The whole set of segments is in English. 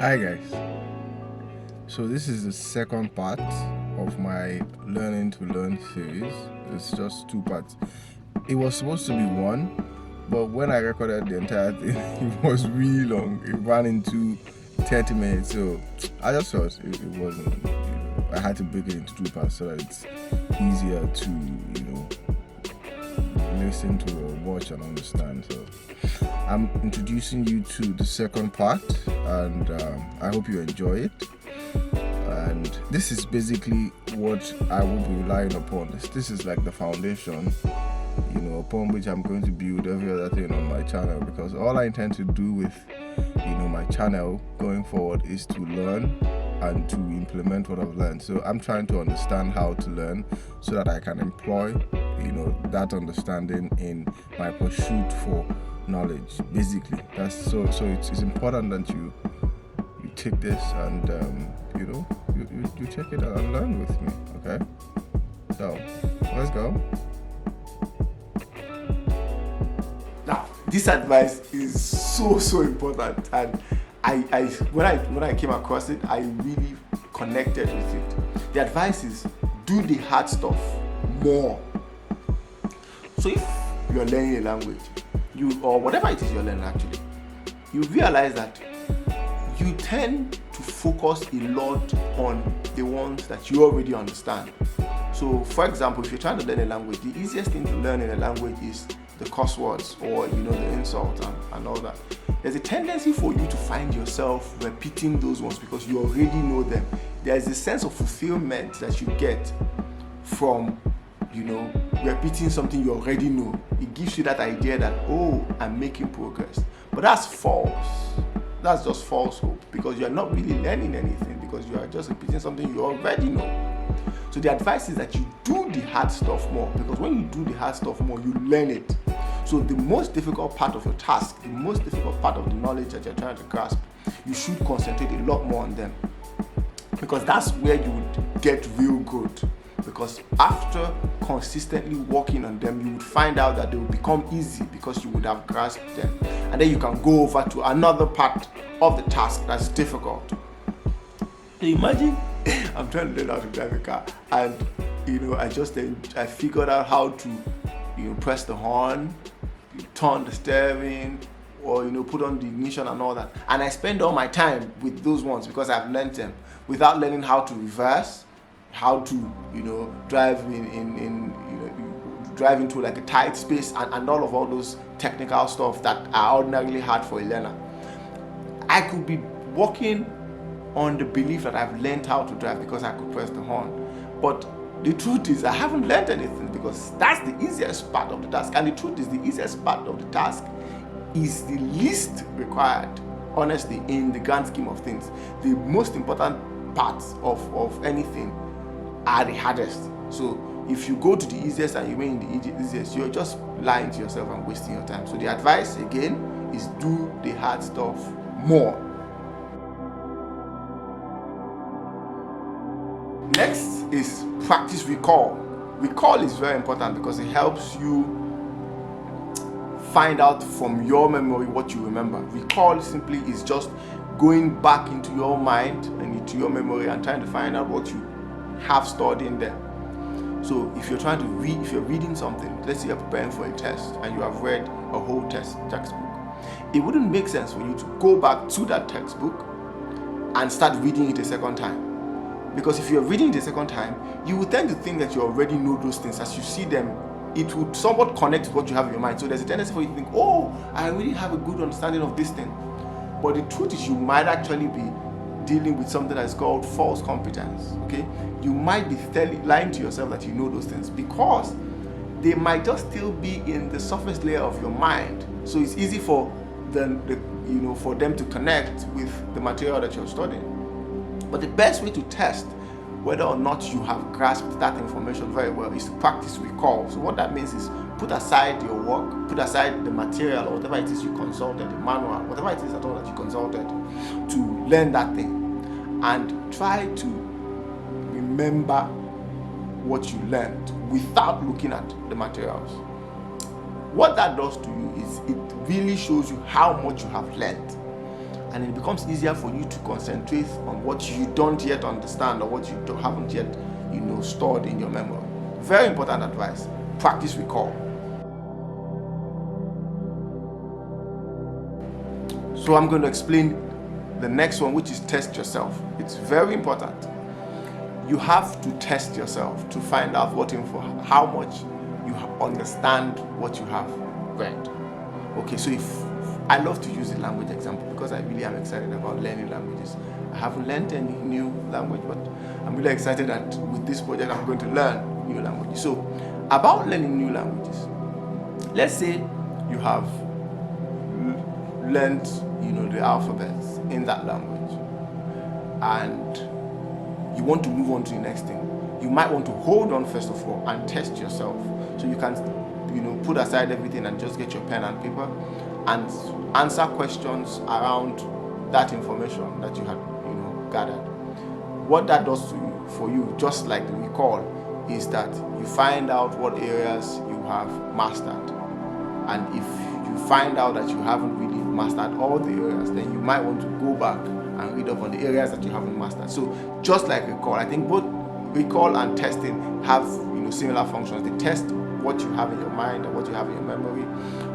Hi guys. So this is the second part of my Learning to Learn series. It's just two parts. It was supposed to be one, but when I recorded the entire thing, it was really long. It ran into 30 minutes, so I just thought it wasn't, I had to break it into two parts so that it's easier to, listen to or watch and understand. So I'm introducing you to the second part, and I hope you enjoy it. And this is basically what I will be relying upon. This is like the foundation, upon which I'm going to build every other thing on my channel, because all I intend to do with, my channel going forward is to learn and to implement what I've learned. So I'm trying to understand how to learn so that I can employ, that understanding in my pursuit for knowledge. Basically, that's so it's important that you take this and you take it and learn with me. Okay, so let's go. Now, this advice is so important, and I when I came across it, I really connected with it. The advice is do the hard stuff more. So if you're learning a language, or whatever it is you're learning actually, you realize that you tend to focus a lot on the ones that you already understand. So for example, if you're trying to learn a language, the easiest thing to learn in a language is the cuss words or the insult and all that. There's a tendency for you to find yourself repeating those ones because you already know them. There's a sense of fulfillment that you get from repeating something you already know. It gives you that idea that, oh, I'm making progress. But that's false. That's just false hope, because you're not really learning anything, because you are just repeating something you already know. So the advice is that you do the hard stuff more, because when you do the hard stuff more, you learn it. So the most difficult part of your task, the most difficult part of the knowledge that you're trying to grasp, you should concentrate a lot more on them, because that's where you would get real good. Because after consistently working on them, you would find out that they will become easy because you would have grasped them. And then you can go over to another part of the task that's difficult. So imagine I'm trying to learn how to drive a car, and I figured out how to press the horn, turn the steering, or put on the ignition and all that. And I spend all my time with those ones because I've learned them, without learning how to reverse, how to drive drive into like a tight space and all those technical stuff that are ordinarily hard for a learner. I could be working on the belief that I've learned how to drive because I could press the horn, but the truth is I haven't learned anything, because that's the easiest part of the task. And the truth is the easiest part of the task is the least required, honestly, in the grand scheme of things. The most important parts of anything are the hardest. So if you go to the easiest and you remain in the easiest, you're just lying to yourself and wasting your time. So the advice again is do the hard stuff more. Next is practice recall. Recall is very important because it helps you find out from your memory what you remember. Recall simply is just going back into your mind and into your memory and trying to find out what you have stored in there. So if you're trying to read, if you're reading something, let's say you're preparing for a test and you have read a whole textbook, it wouldn't make sense for you to go back to that textbook and start reading it a second time. Because if you're reading it a second time, you would tend to think that you already know those things. As you see them, it would somewhat connect with what you have in your mind. So there's a tendency for you to think, oh, I really have a good understanding of this thing. But the truth is you might actually be dealing with something that's called false competence. Okay, you might be lying to yourself that you know those things because they might just still be in the surface layer of your mind. So it's easy for them to connect with the material that you're studying. But the best way to test whether or not you have grasped that information very well is to practice recall. So what that means is put aside your work, put aside the material or whatever it is you consulted, the manual, whatever it is at all that you consulted to learn that thing, and try to remember what you learned without looking at the materials. What that does to you is it really shows you how much you have learned. and it becomes easier for you to concentrate on what you don't yet understand or what you haven't yet, stored in your memory. Very important advice. Practice recall. So I'm going to explain the next one, which is test yourself. It's very important. You have to test yourself to find out how much you understand what you have read. Okay, so I love to use the language example because I really am excited about learning languages. I haven't learned any new language, but I'm really excited that with this project I'm going to learn new languages. So about learning new languages, let's say you have learned the alphabets in that language and you want to move on to the next thing. You might want to hold on first of all and test yourself, so you can put aside everything and just get your pen and paper and answer questions around that information that you had gathered. What that does for you, just like the recall, is that you find out what areas you have mastered, and if you find out that you haven't really mastered all the areas, then you might want to go back and read up on the areas that you haven't mastered. So just like recall, I think both recall and testing have similar functions. They test what you have in your mind and what you have in your memory,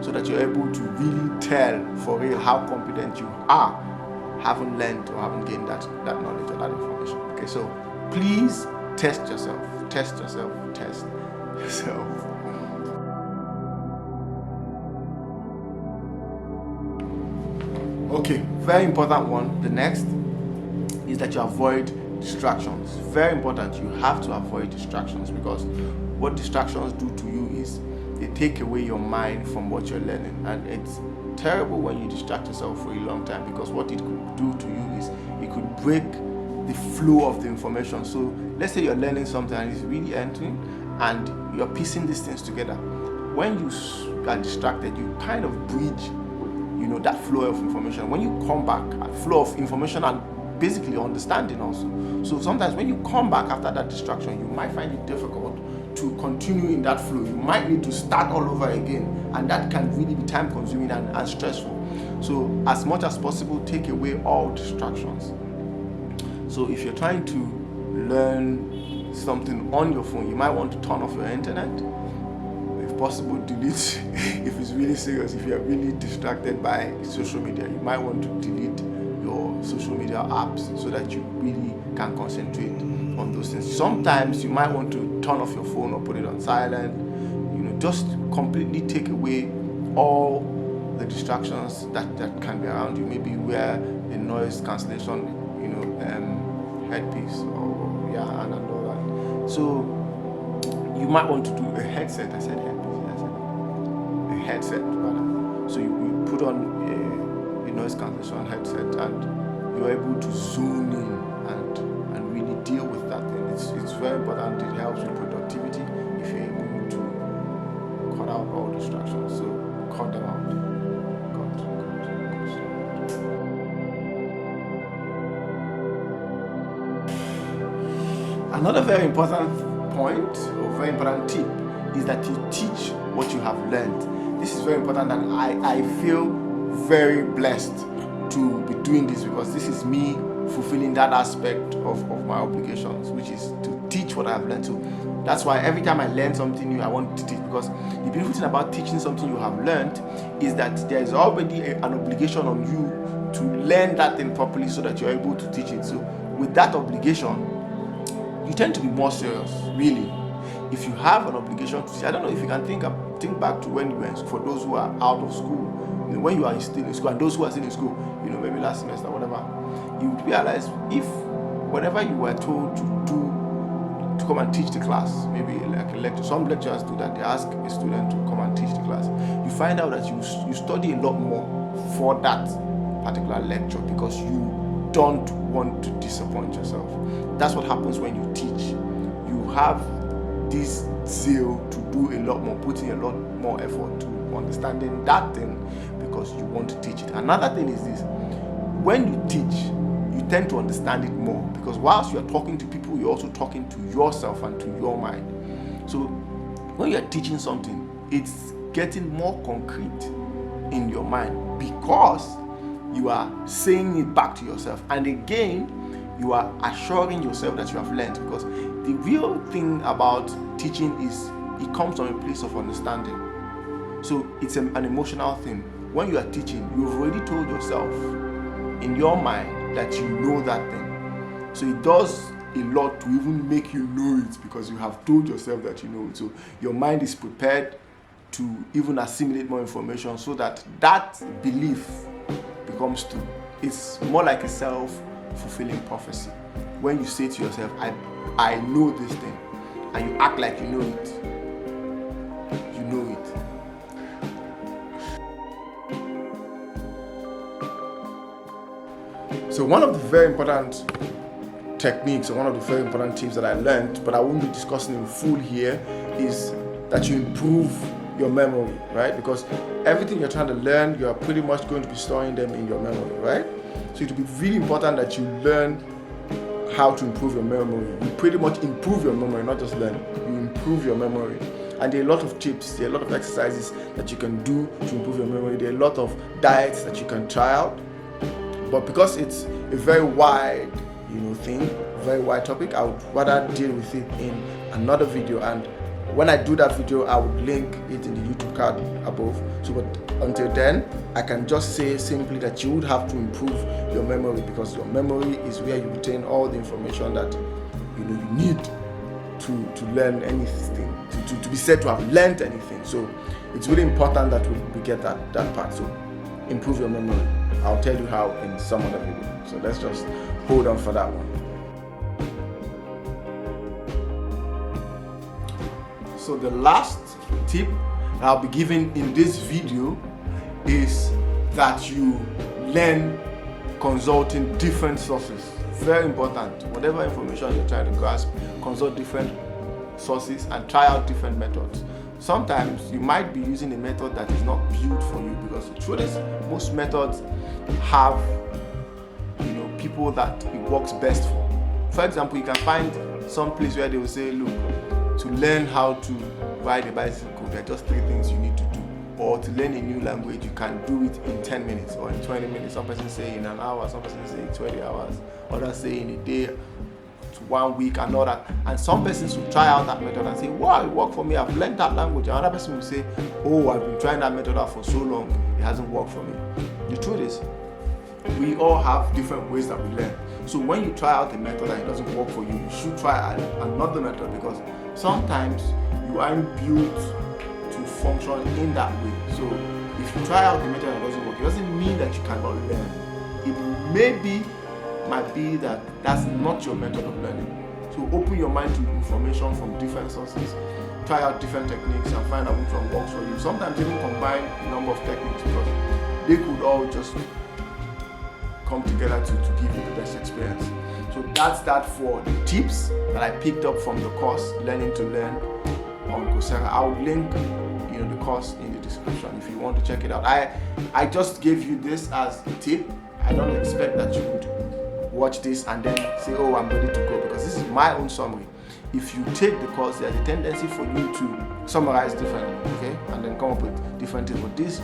so that you're able to really tell for real how competent you are, having learned or haven't gained that knowledge or that information. Okay, so please test yourself, test yourself, test yourself. Okay, very important one. The next is that you avoid distractions. Very important. You have to avoid distractions, because what distractions do to you is they take away your mind from what you're learning, and it's terrible when you distract yourself for a long time, because what it could do to you is it could break the flow of the information. So let's say you're learning something and it's really entering and you're piecing these things together. When you are distracted, you kind of bridge that flow of information. When you come back, a flow of information and basically understanding also. So sometimes when you come back after that distraction, you might find it difficult to continue in that flow. You might need to start all over again, and that can really be time consuming and stressful. So as much as possible, take away all distractions. So if you're trying to learn something on your phone, you might want to turn off your internet. If possible, delete. If it's really serious, if you're really distracted by social media, you might want to delete your social media apps so that you really can concentrate on those things. Sometimes you might want to turn off your phone or put it on silent. Just completely take away all the distractions that can be around you. Maybe wear a noise cancellation, headpiece and all that. So you might want to do a headset. I said headpiece. A headset rather. So you put on a noise cancellation headset, and you're able to zoom in and really deal with that thing. It's very important. It helps with productivity if you're able to cut out all distractions. So cut them out. Another very important point or very important tip is that you teach what you have learned. This is very important, and I feel very blessed to be doing this, because this is me fulfilling that aspect of my obligations, which is to teach what I have learned. So that's why every time I learn something new, I want to teach, because the beautiful thing about teaching something you have learned is that there is already an obligation on you to learn that thing properly so that you're able to teach it. So with that obligation, you tend to be more serious, really. If you have an obligation to teach, I don't know if you can think back to when you were in school, for those who are out of school, when you are still in school, and those who are still in school, maybe last semester, whatever, you realize if whenever you were told to come and teach the class, maybe like a lecture, some lecturers do that, they ask a student to come and teach the class, you find out that you study a lot more for that particular lecture, because you don't want to disappoint yourself. That's what happens when you teach. You have this zeal to do a lot more, putting a lot more effort to understanding that thing, because you want to teach it. Another thing is this: when you teach, you tend to understand it more, because whilst you are talking to people, you're also talking to yourself and to your mind. So when you're teaching something, it's getting more concrete in your mind, because you are saying it back to yourself, and again you are assuring yourself that you have learned, because the real thing about teaching is it comes from a place of understanding. So it's an emotional thing. When you are teaching, you've already told yourself in your mind that you know that thing. So it does a lot to even make you know it, because you have told yourself that you know it. So your mind is prepared to even assimilate more information, so that that belief becomes true. It's more like a self-fulfilling prophecy. When you say to yourself, I know this thing, and you act like you know it, you know it. So one of the very important techniques, or one of the very important tips that I learned, but I won't be discussing in full here, is that you improve your memory, right? Because everything you're trying to learn, you're pretty much going to be storing them in your memory, right? So it will be really important that you learn how to improve your memory. You pretty much improve your memory, not just learn. You improve your memory. And there are a lot of tips, there are a lot of exercises that you can do to improve your memory. There are a lot of diets that you can try out. But because it's a very wide, thing, very wide topic, I would rather deal with it in another video. And when I do that video, I would link it in the YouTube card above. So, but until then, I can just say simply that you would have to improve your memory, because your memory is where you retain all the information that you need to learn anything, to be said to have learned anything. So it's really important that we get that part. So improve your memory. I'll tell you how in some other video. So let's just hold on for that one. So the last tip I'll be giving in this video is that you learn consulting different sources. Very important. Whatever information you're trying to grasp, consult different sources and try out different methods. Sometimes you might be using a method that is not built for you, because the truth is most methods have people that it works best for. For example, you can find some place where they will say, look, to learn how to ride a bicycle, there are just 3 things you need to do. Or to learn a new language, you can do it in 10 minutes or in 20 minutes. Some persons say in an hour, some persons say 20 hours, others say in a day to 1 week and all that. And some persons will try out that method and say, wow, it worked for me, I've learned that language. Another person will say, oh, I've been trying that method out for so long, it hasn't worked for me. The truth is, we all have different ways that we learn. So when you try out a method and it doesn't work for you, you should try another method, because sometimes you aren't built to function in that way. So if you try out the method and it doesn't work, it doesn't mean that you cannot learn. It might be that that's not your method of learning. So open your mind to information from different sources, try out different techniques and find out which one works for you. Sometimes even combine a number of techniques, because they could all just come together to give you the best experience. So that's that for the tips that I picked up from the course Learning to Learn on Coursera. I'll link the course in the description if you want to check it out. I just gave you this as a tip. I don't expect that you would watch this and then say, oh, I'm ready to go, because this is my own summary. If you take the course, there's a tendency for you to summarize differently, okay, and then come up with different things. But these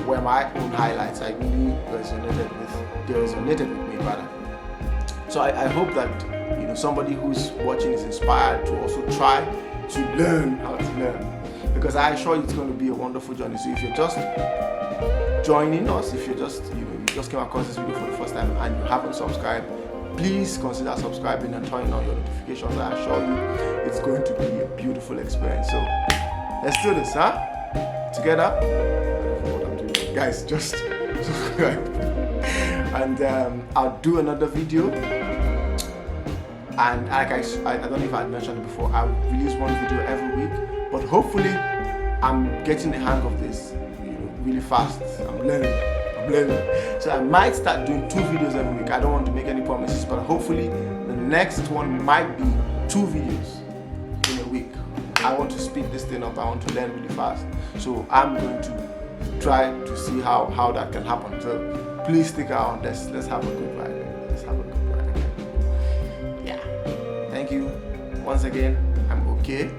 were my own highlights. I really resonated with me rather. So I hope that somebody who's watching is inspired to also try to learn how to learn, because I assure you it's going to be a wonderful journey. So if you're just joining us, if you just came across this video for the first time and you haven't subscribed, please consider subscribing and turning on your notifications. I assure you it's going to be a beautiful experience. So let's do this, huh? Together. Guys, just subscribe. And I'll do another video. And like I don't know if I had mentioned it before, I'll release one video every week. But hopefully, I'm getting the hang of this really fast. I'm learning. So I might start doing 2 videos every week. I don't want to make any promises, but hopefully the next one might be 2 videos in a week. I want to speed this thing up. I want to learn really fast. So I'm going to try to see how that can happen. So please stick around. Let's have a good ride. Yeah. Thank you. Once again, I'm okay.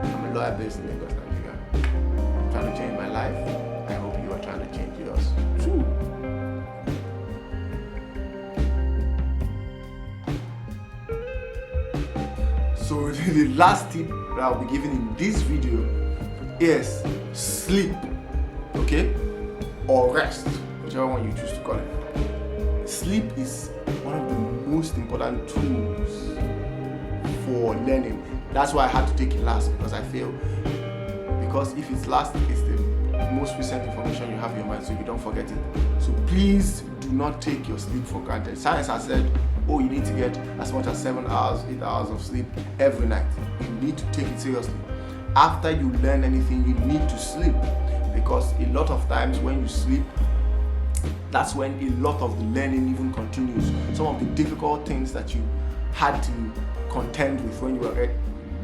I'm a lawyer based in Lagos, Nigeria. I'm trying to change my life. I hope you are trying to change yours too. the last tip that I'll be giving in this video is sleep, okay, or rest, whichever one you choose to call it. Sleep is one of the most important tools for learning. That's why I had to take it last, because I feel, because if it's last, it's the most recent information you have in your mind, so you don't forget it. So please do not take your sleep for granted. Science has said, oh, you need to get as much as 7 hours, 8 hours of sleep every night. You need to take it seriously. After you learn anything, you need to sleep, because a lot of times when you sleep, that's when a lot of the learning even continues. Some of the difficult things that you had to contend with when you were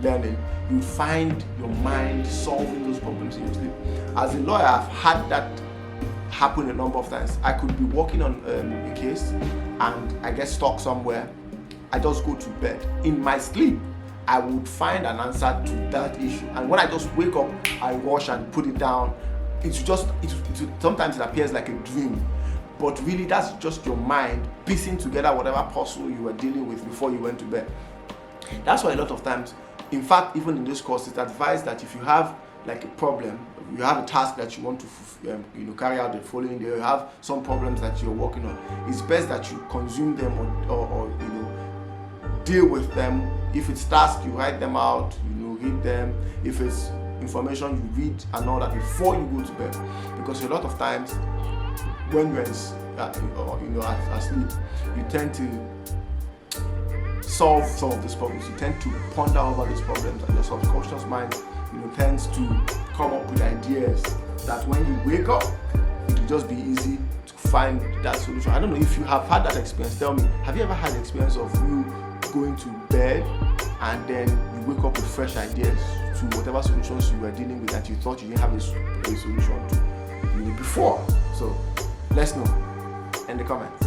learning, you find your mind solving those problems in your sleep. As a lawyer, I've had that happen a number of times. I could be working on a case and I get stuck somewhere. I just go to bed. In my sleep, I would find an answer to that issue. And when I just wake up, I wash and put it down. Sometimes it appears like a dream, but really that's just your mind piecing together whatever puzzle you were dealing with before you went to bed. That's why a lot of times, in fact, even in this course, it's advised that if you have like a problem, you have a task that you want to carry out the following day, you have some problems that you're working on, it's best that you consume them or deal with them. If it's tasks, you write them out, read them. If it's information, you read and all that before you go to bed, because a lot of times when you're asleep, you tend to solve some of these problems. You tend to ponder over these problems, and your subconscious mind tends to come up with ideas that when you wake up, it will just be easy to find that solution. I don't know if you have had that experience. Tell me, have you ever had the experience of you going to bed and then you wake up with fresh ideas to whatever solutions you were dealing with that you thought you didn't have a solution to before? So let's know in the comments.